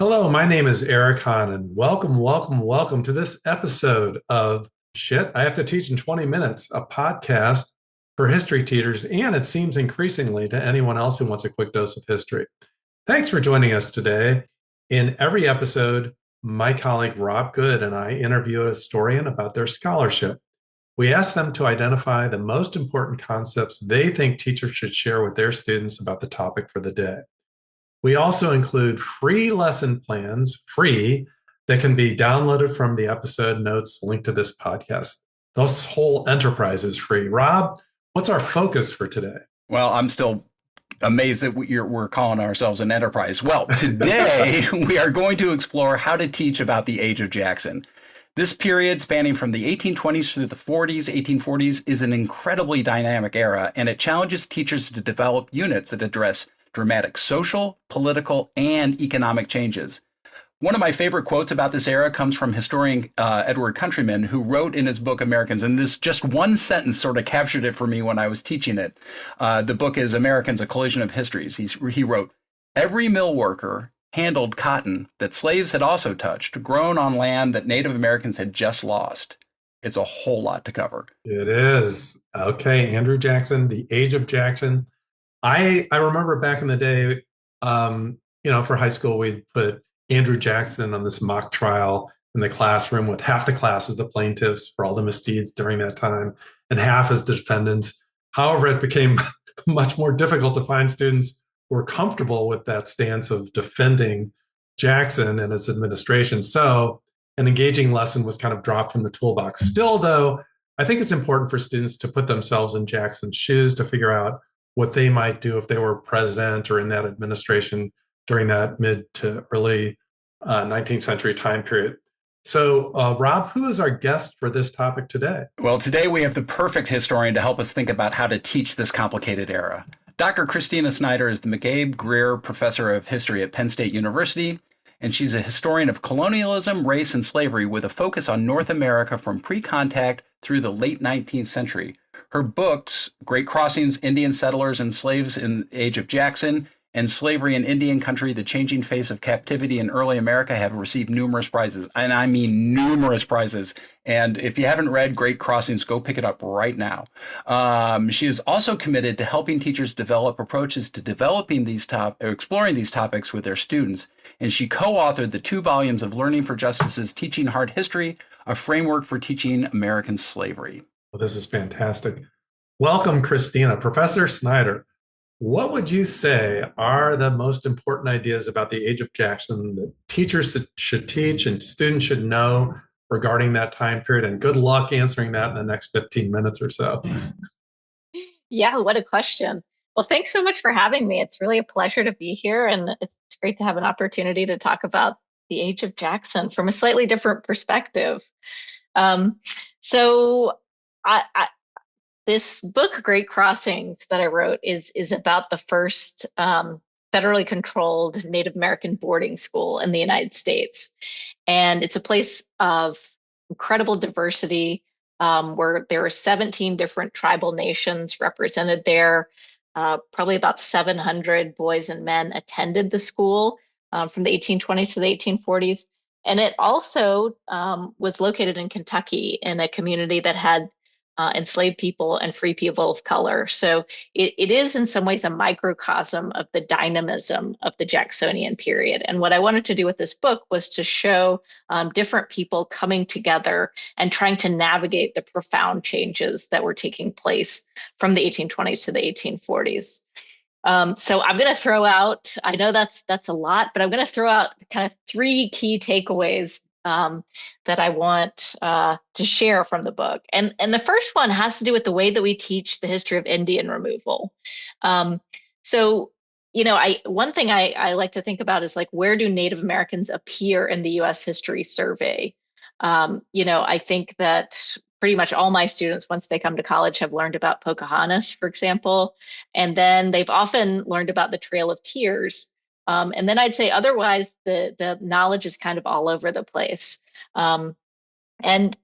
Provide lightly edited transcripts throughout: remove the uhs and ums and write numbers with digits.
Hello, my name is Eric Hahn, and welcome to this episode of Shit, I Have to Teach in 20 Minutes, a podcast for history teachers, and it seems increasingly to anyone else who wants a quick dose of history. Thanks for joining us today. In every episode, my colleague Rob Good and I interview a historian about their scholarship. We ask them to identify the most important concepts they think teachers should share with their students about the topic for the day. We also include free lesson plans, free, that can be downloaded from the episode notes linked to this podcast. This whole enterprise is free. Rob, what's our focus for today? Well, I'm still amazed that we're calling ourselves an enterprise. Well, today we are going to explore how to teach about the age of Jackson. This period, spanning from the 1820s through the 1840s, is an incredibly dynamic era, and it challenges teachers to develop units that address dramatic social, political, and economic changes. One of my favorite quotes about this era comes from historian Edward Countryman, who wrote in his book Americans, and this just one sentence sort of captured it for me when I was teaching it. The book is Americans, A Collision of Histories. He wrote, "Every mill worker handled cotton that slaves had also touched, grown on land that Native Americans had just lost." It's a whole lot to cover. It is. Okay, Andrew Jackson, the age of Jackson. I remember back in the day, for high school, we'd put Andrew Jackson on this mock trial in the classroom with half the class as the plaintiffs for all the misdeeds during that time and half as the defendants. However, it became much more difficult to find students who were comfortable with that stance of defending Jackson and his administration. So an engaging lesson was kind of dropped from the toolbox. Still, though, I think it's important for students to put themselves in Jackson's shoes to figure out what they might do if they were president or in that administration during that mid to early 19th century time period. So, Rob, who is our guest for this topic today? Well, today we have the perfect historian to help us think about how to teach this complicated era. Dr. Christina Snyder is the McCabe Greer Professor of History at Penn State University, and she's a historian of colonialism, race, and slavery with a focus on North America from pre-contact through the late 19th century. Her books, Great Crossings, Indian Settlers and Slaves in the Age of Jackson, and Slavery in Indian Country, The Changing Face of Captivity in Early America, have received numerous prizes. And I mean numerous prizes. And if you haven't read Great Crossings, go pick it up right now. She is also committed to helping teachers develop approaches to exploring these topics with their students. And she co-authored the 2 volumes of Learning for Justice's Teaching Hard History, a framework for teaching American slavery. Well, this is fantastic. Welcome, Christina. Professor Snyder, what would you say are the most important ideas about the age of Jackson that teachers should teach and students should know regarding that time period? And good luck answering that in the next 15 minutes or so. Yeah, what a question. Well, thanks so much for having me. It's really a pleasure to be here, and it's great to have an opportunity to talk about the age of Jackson from a slightly different perspective. Um, so, this book, Great Crossings, that I wrote is about the first federally controlled Native American boarding school in the United States. And it's a place of incredible diversity where there are 17 different tribal nations represented there. Probably about 700 boys and men attended the school from the 1820s to the 1840s. And it also was located in Kentucky in a community that had enslaved people and free people of color. So it is in some ways a microcosm of the dynamism of the Jacksonian period. And what I wanted to do with this book was to show different people coming together and trying to navigate the profound changes that were taking place from the 1820s to the 1840s. So I'm going to throw out, I know that's a lot, but I'm going to throw out kind of 3 key takeaways that I want to share from the book. And the first one has to do with the way that we teach the history of Indian removal. So, one thing I like to think about is like, where do Native Americans appear in the U.S. History Survey? I think that pretty much all my students, once they come to college, have learned about Pocahontas, for example, and then they've often learned about the Trail of Tears. And then I'd say otherwise, the knowledge is kind of all over the place. And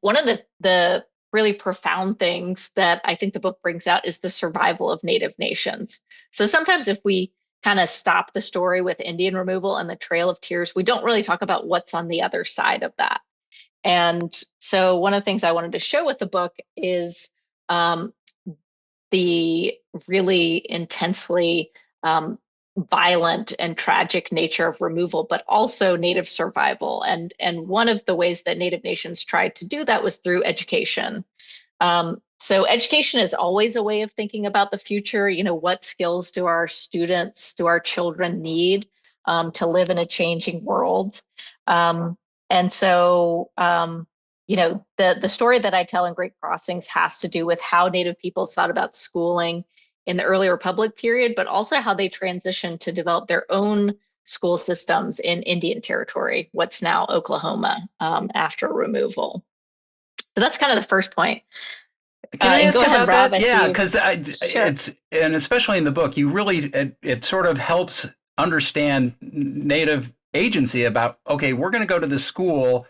one of the really profound things that I think the book brings out is the survival of Native nations. So sometimes if we kind of stop the story with Indian removal and the Trail of Tears, we don't really talk about what's on the other side of that. And so one of the things I wanted to show with the book is the really intensely violent and tragic nature of removal, but also Native survival. And one of the ways that Native nations tried to do that was through education. So education is always a way of thinking about the future. You know, what skills do our students, do our children need to live in a changing world? And so, you know, the story that I tell in Great Crossings has to do with how Native peoples thought about schooling in the early Republic period, but also how they transitioned to develop their own school systems in Indian Territory, what's now Oklahoma, after removal. So that's kind of the first point. Can I ask go ahead, about Rob, that? Yeah, because Sure. it's, and especially in the book, you really, it sort of helps understand Native agency about, okay, we're going to go to this school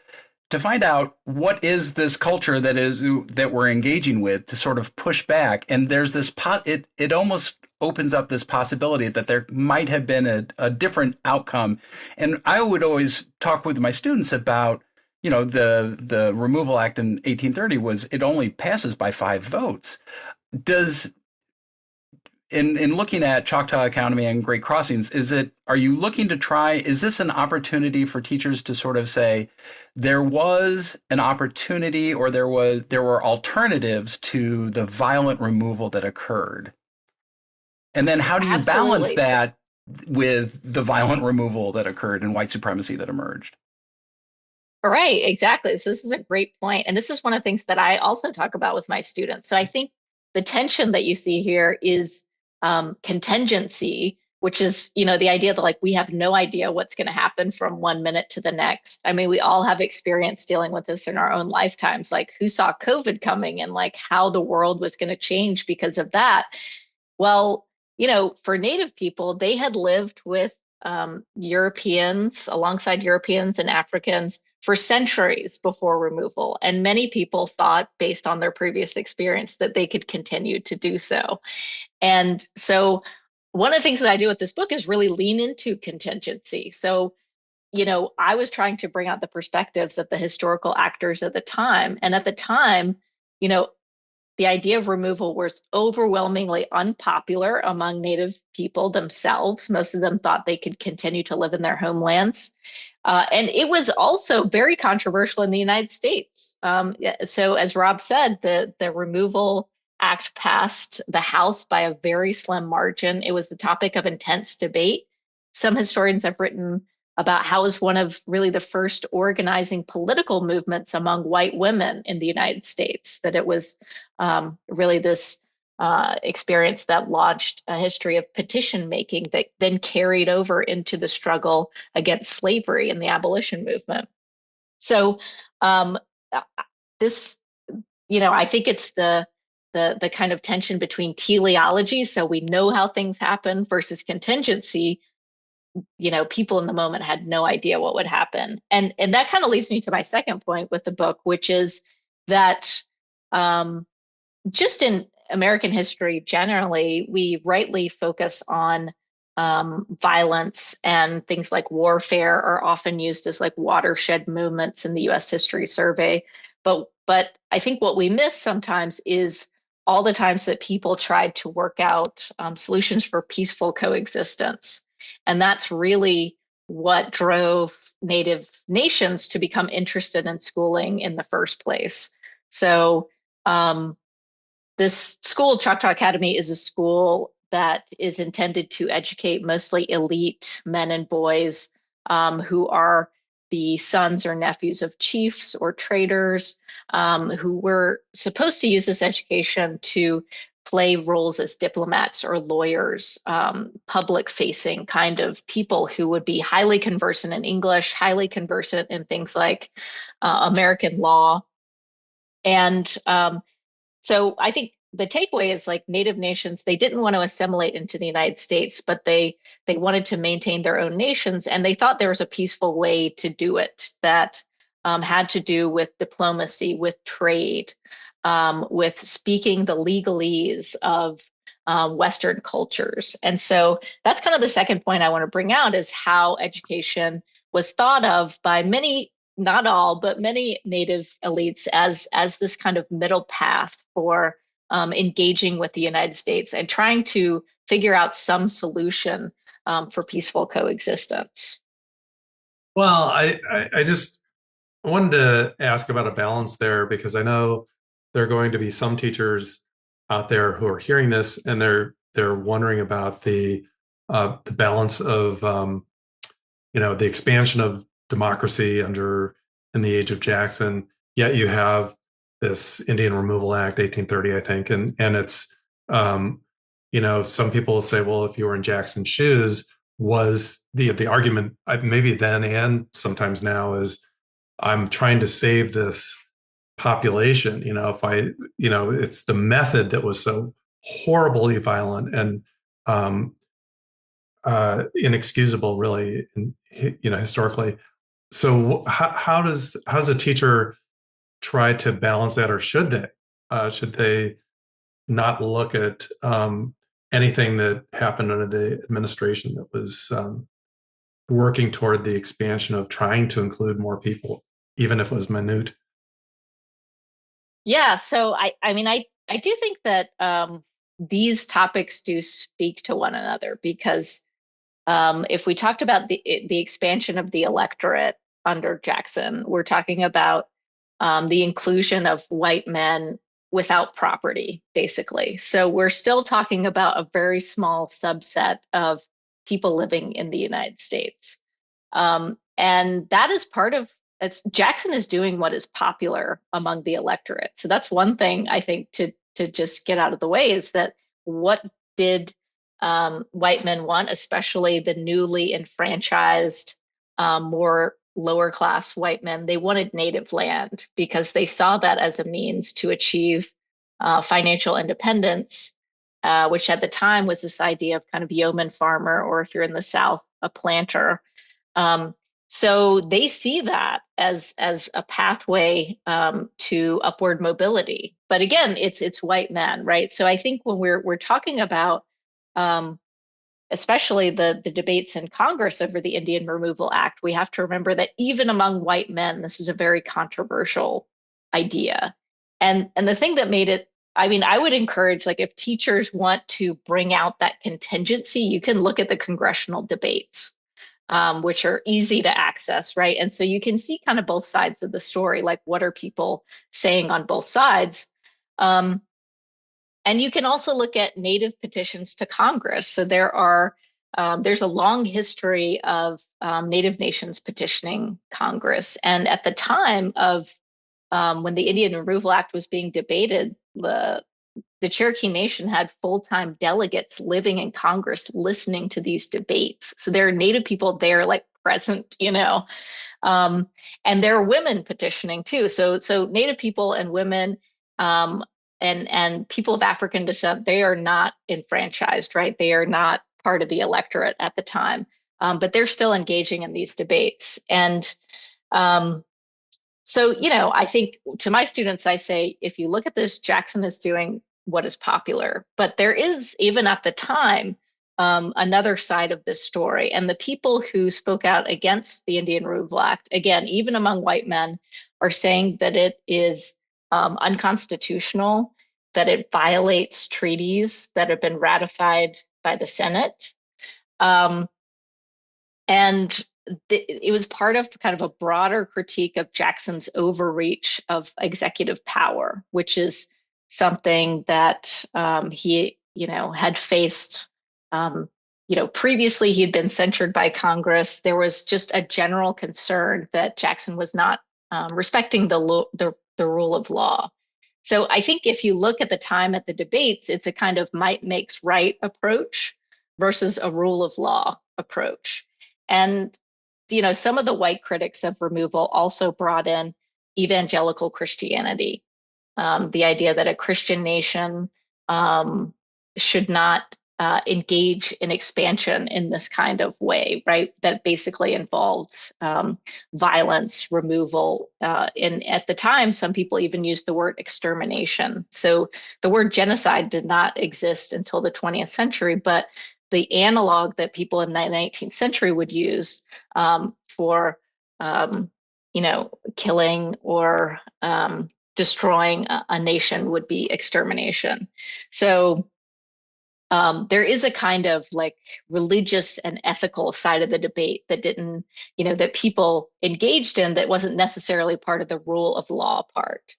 to find out what is this culture that we're engaging with, to sort of push back. And there's this it almost opens up this possibility that there might have been a different outcome. And I would always talk with my students about, you know, the Removal Act in 1830 it only passes by 5 votes. In looking at Choctaw Academy and Great Crossings, are you looking to try, is this an opportunity for teachers to sort of say, there was an opportunity, or there were alternatives to the violent removal that occurred? And then how do you balance that with the violent removal that occurred and white supremacy that emerged? Right, exactly. So this is a great point. And this is one of the things that I also talk about with my students. So I think the tension that you see here is contingency, which is, you know, the idea that like we have no idea what's going to happen from one minute to the next. I mean, we all have experience dealing with this in our own lifetimes, like who saw COVID coming and like how the world was going to change because of that. Well, you know, for Native people, they had lived with Europeans, alongside Europeans and Africans for centuries before removal. And many people thought, based on their previous experience, that they could continue to do so. And so one of the things that I do with this book is really lean into contingency. So, you know, I was trying to bring out the perspectives of the historical actors at the time. And at the time, you know, the idea of removal was overwhelmingly unpopular among Native people themselves. Most of them thought they could continue to live in their homelands. And it was also very controversial in the United States. So as Rob said, the Removal Act passed the House by a very slim margin. It was the topic of intense debate. Some historians have written about how it was one of really the first organizing political movements among white women in the United States, that it was really this experience that launched a history of petition making that then carried over into the struggle against slavery and the abolition movement. So this, you know, I think it's the kind of tension between teleology, so we know how things happen, versus contingency. You know, people in the moment had no idea what would happen. And that kind of leads me to my second point with the book, which is that just in American history generally, we rightly focus on violence, and things like warfare are often used as like watershed moments in the US History Survey. But I think what we miss sometimes is all the times that people tried to work out solutions for peaceful coexistence. And that's really what drove Native nations to become interested in schooling in the first place. So this school, Choctaw Academy, is a school that is intended to educate mostly elite men and boys who are the sons or nephews of chiefs or traders, who were supposed to use this education to play roles as diplomats or lawyers, public-facing kind of people who would be highly conversant in English, highly conversant in things like American law. And so I think the takeaway is like Native nations, they didn't want to assimilate into the United States, but they wanted to maintain their own nations. And they thought there was a peaceful way to do it that had to do with diplomacy, with trade, with speaking the legalese of Western cultures. And so that's kind of the second point I want to bring out is how education was thought of by many, not all, but many Native elites as this kind of middle path for engaging with the United States and trying to figure out some solution for peaceful coexistence. Well, I just wanted to ask about a balance there because I know there are going to be some teachers out there who are hearing this and they're wondering about the balance of the expansion of democracy in the age of Jackson. Yet you have this Indian Removal Act, 1830, I think, and it's some people say, well, if you were in Jackson's shoes, was the argument maybe then and sometimes now is I'm trying to save this population. If it's the method that was so horribly violent and inexcusable, really, historically. So how does a teacher try to balance that, or should they? Should they not look at anything that happened under the administration that was working toward the expansion of trying to include more people, even if it was minute? Yeah, so I do think that these topics do speak to one another because if we talked about the expansion of the electorate under Jackson, we're talking about the inclusion of white men without property, basically. So we're still talking about a very small subset of people living in the United States. And that is part of Jackson is doing what is popular among the electorate. So that's one thing I think to just get out of the way is that what did white men want, especially the newly enfranchised, more lower class white men? They wanted native land because they saw that as a means to achieve financial independence, which at the time was this idea of kind of yeoman farmer, or if you're in the South, a planter. So they see that as a pathway to upward mobility. But again, it's white men, right? So I think when we're talking about especially the debates in Congress over the Indian Removal Act, we have to remember that even among white men, this is a very controversial idea. And the thing that made it, I would encourage, like, if teachers want to bring out that contingency, you can look at the congressional debates, which are easy to access, right? And so you can see kind of both sides of the story, like what are people saying on both sides? And you can also look at Native petitions to Congress. So there's a long history of Native nations petitioning Congress. And at the time of when the Indian Removal Act was being debated, the Cherokee Nation had full-time delegates living in Congress listening to these debates. So there are Native people there, like, present, and there are women petitioning too. So Native people and women and people of African descent, they are not enfranchised, right? They are not part of the electorate at the time, but they're still engaging in these debates. And so, I think to my students, I say, if you look at this, Jackson is doing what is popular, but there is, even at the time, another side of this story. And the people who spoke out against the Indian Removal Act, again, even among white men, are saying that it is unconstitutional, that it violates treaties that have been ratified by the Senate. And it was part of kind of a broader critique of Jackson's overreach of executive power, which is something that he, had faced. Previously he had been censured by Congress. There was just a general concern that Jackson was not respecting the rule of law. So I think if you look at the time at the debates, it's a kind of might makes right approach versus a rule of law approach. And some of the white critics of removal also brought in evangelical Christianity, the idea that a Christian nation should not engage in expansion in this kind of way, right? That basically involved violence, removal. And at the time, some people even used the word extermination. So the word genocide did not exist until the 20th century, but the analog that people in the 19th century would use for, killing or destroying a nation would be extermination. So there is a kind of like religious and ethical side of the debate that didn't, that people engaged in that wasn't necessarily part of the rule of law part.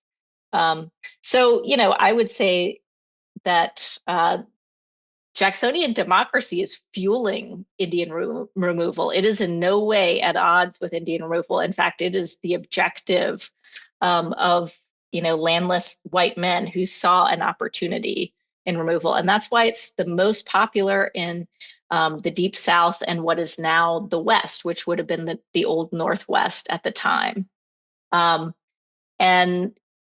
So, I would say that Jacksonian democracy is fueling Indian removal. It is in no way at odds with Indian removal. In fact, it is the objective of landless white men who saw an opportunity in removal, and that's why it's the most popular in the Deep South and what is now the West, which would have been the old Northwest at the time. And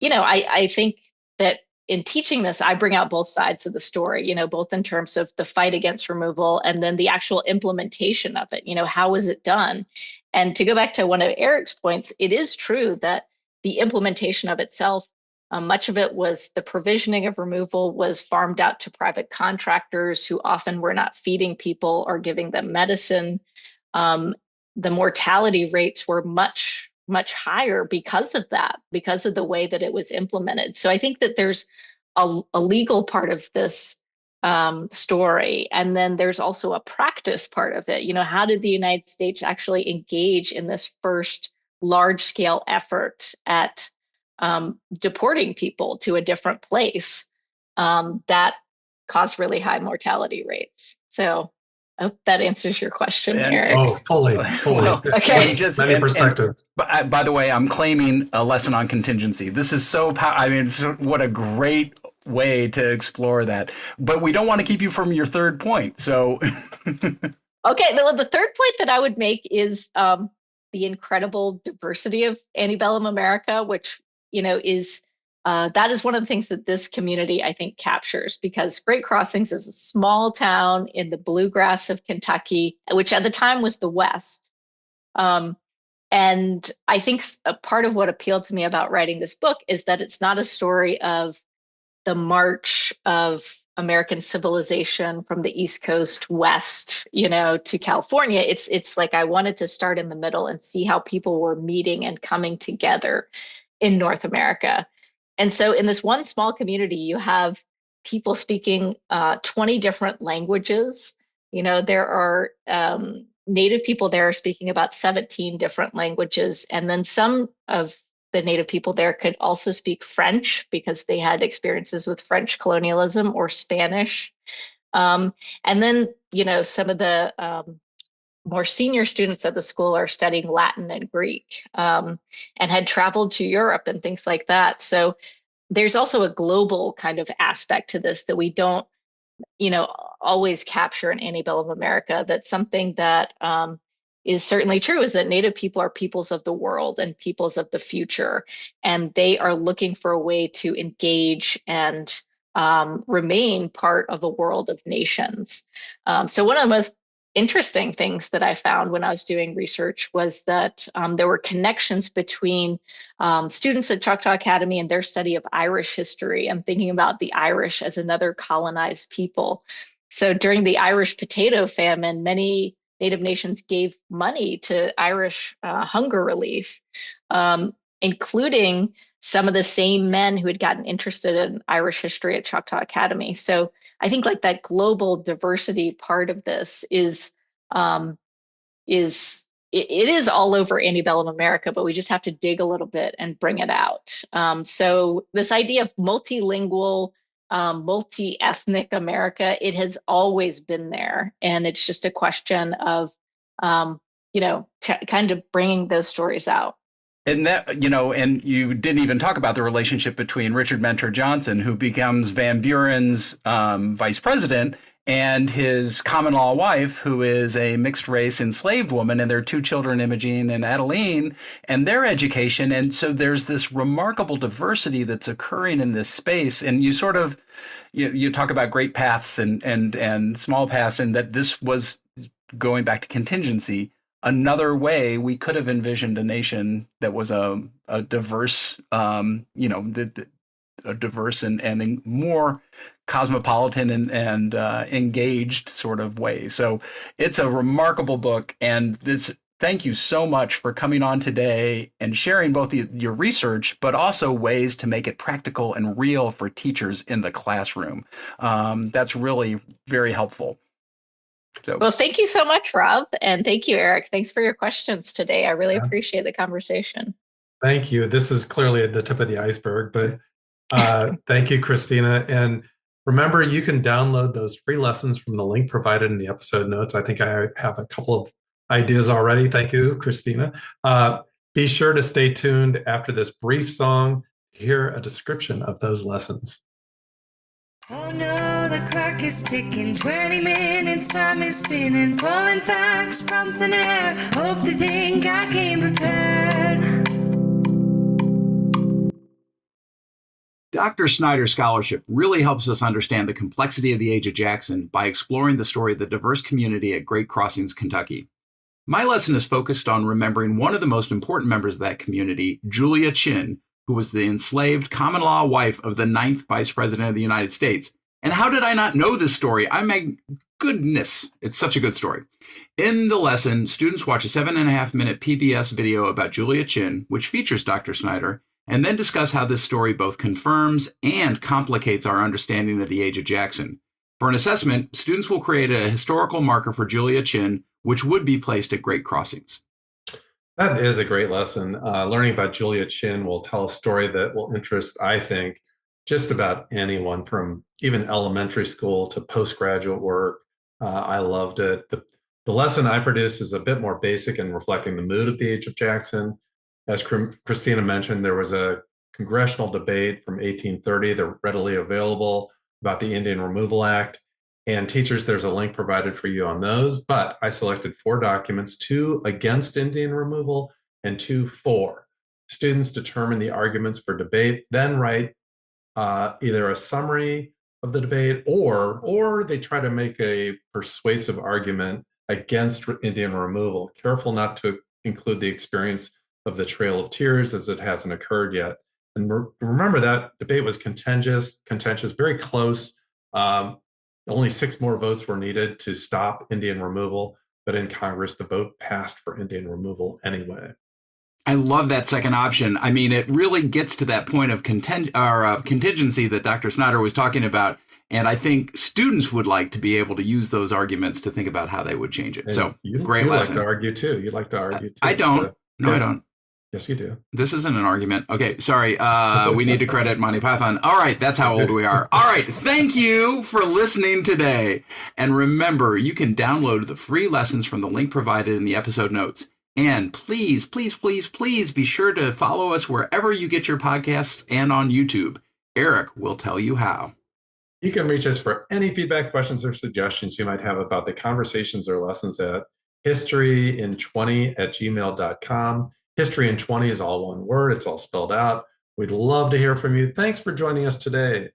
I think that in teaching this, I bring out both sides of the story, both in terms of the fight against removal and then the actual implementation of it. How was it done? And to go back to one of Eric's points, it is true that the implementation of itself, much of it was the provisioning of removal was farmed out to private contractors who often were not feeding people or giving them medicine. The mortality rates were much higher because of that, because of the way that it was implemented. So I think that there's a legal part of this story. And then there's also a practice part of it. How did the United States actually engage in this first large scale effort at deporting people to a different place that caused really high mortality rates? So I hope that answers your question, Eric. Oh, fully. Well, okay. Many perspectives. By the way, I'm claiming a lesson on contingency. This is so what a great way to explore that. But we don't want to keep you from your third point. So, okay. Well, the third point that I would make is the incredible diversity of antebellum America, which is that is one of the things that this community, I think, captures, because Great Crossings is a small town in the bluegrass of Kentucky, which at the time was the West. And I think a part of what appealed to me about writing this book is that it's not a story of the march of American civilization from the East Coast west, to California. It's like I wanted to start in the middle and see how people were meeting and coming together in North America. And so in this one small community, you have people speaking 20 different languages. There are Native people there speaking about 17 different languages. And then some of the Native people there could also speak French because they had experiences with French colonialism or Spanish. And then, some of the more senior students at the school are studying Latin and Greek and had traveled to Europe and things like that. So there's also a global kind of aspect to this that we don't, always capture in antebellum America. That's something that is certainly true, is that Native people are peoples of the world and peoples of the future. And they are looking for a way to engage and remain part of a world of nations. So one of the most interesting things that I found when I was doing research was that there were connections between students at Choctaw Academy and their study of Irish history and thinking about the Irish as another colonized people. So during the Irish potato famine, many Native nations gave money to Irish hunger relief, including some of the same men who had gotten interested in Irish history at Choctaw Academy. So I think like that global diversity part of this is all over antebellum America, but we just have to dig a little bit and bring it out. So this idea of multilingual, multi-ethnic America, it has always been there, and it's just a question of kind of bringing those stories out. And that, and you didn't even talk about the relationship between Richard Mentor Johnson, who becomes Van Buren's vice president, and his common law wife, who is a mixed race enslaved woman, and their two children, Imogene and Adeline, and their education. And so there's this remarkable diversity that's occurring in this space. And you sort of, you talk about great paths and small paths, and that this was, going back to contingency, another way we could have envisioned a nation that was a diverse, a diverse and more cosmopolitan and engaged sort of way. So it's a remarkable book. And thank you so much for coming on today and sharing both your research, but also ways to make it practical and real for teachers in the classroom. That's really very helpful. So. Well, thank you so much, Rob. And thank you, Eric. Thanks for your questions today. I really appreciate the conversation. Thank you. This is clearly at the tip of the iceberg, but thank you, Christina. And remember, you can download those free lessons from the link provided in the episode notes. I think I have a couple of ideas already. Thank you, Christina. Be sure to stay tuned after this brief song to hear a description of those lessons. Oh no, the clock is ticking, 20 minutes, time is spinning, falling facts from thin air, hope they think I came prepared. Dr. Snyder's scholarship really helps us understand the complexity of the Age of Jackson by exploring the story of the diverse community at Great Crossings, Kentucky. My lesson is focused on remembering one of the most important members of that community, Julia Chinn, who was the enslaved common law wife of the 9th Vice President of the United States. And how did I not know this story? Goodness, it's such a good story. In the lesson, students watch a 7.5-minute PBS video about Julia Chinn, which features Dr. Snyder, and then discuss how this story both confirms and complicates our understanding of the Age of Jackson. For an assessment, students will create a historical marker for Julia Chinn, which would be placed at Great Crossings. That is a great lesson. Learning about Julia Chinn will tell a story that will interest, I think, just about anyone from even elementary school to postgraduate work. I loved it. The lesson I produced is a bit more basic in reflecting the mood of the Age of Jackson. As Christina mentioned, there was a congressional debate from 1830. They're readily available about the Indian Removal Act. And teachers, there's a link provided for you on those, but I selected 4 documents, 2 against Indian removal and 2 for. Students determine the arguments for debate, then write either a summary of the debate or they try to make a persuasive argument against Indian removal, careful not to include the experience of the Trail of Tears as it hasn't occurred yet. And remember that debate was contentious, very close. Only 6 more votes were needed to stop Indian removal, but in Congress, the vote passed for Indian removal anyway. I love that second option. I mean, it really gets to that point of contingency that Dr. Snyder was talking about. And I think students would like to be able to use those arguments to think about how they would change it. And so great lesson. You like to argue too. You like to argue too. I don't. No, I don't. Yes, you do. This isn't an argument. Okay, sorry. We need to credit Monty Python. All right, that's how old we are. All right, thank you for listening today. And remember, you can download the free lessons from the link provided in the episode notes. And please, please, please, please be sure to follow us wherever you get your podcasts and on YouTube. Eric will tell you how. You can reach us for any feedback, questions, or suggestions you might have about the conversations or lessons at historyin20@gmail.com. History in 20 is all one word. It's all spelled out. We'd love to hear from you. Thanks for joining us today.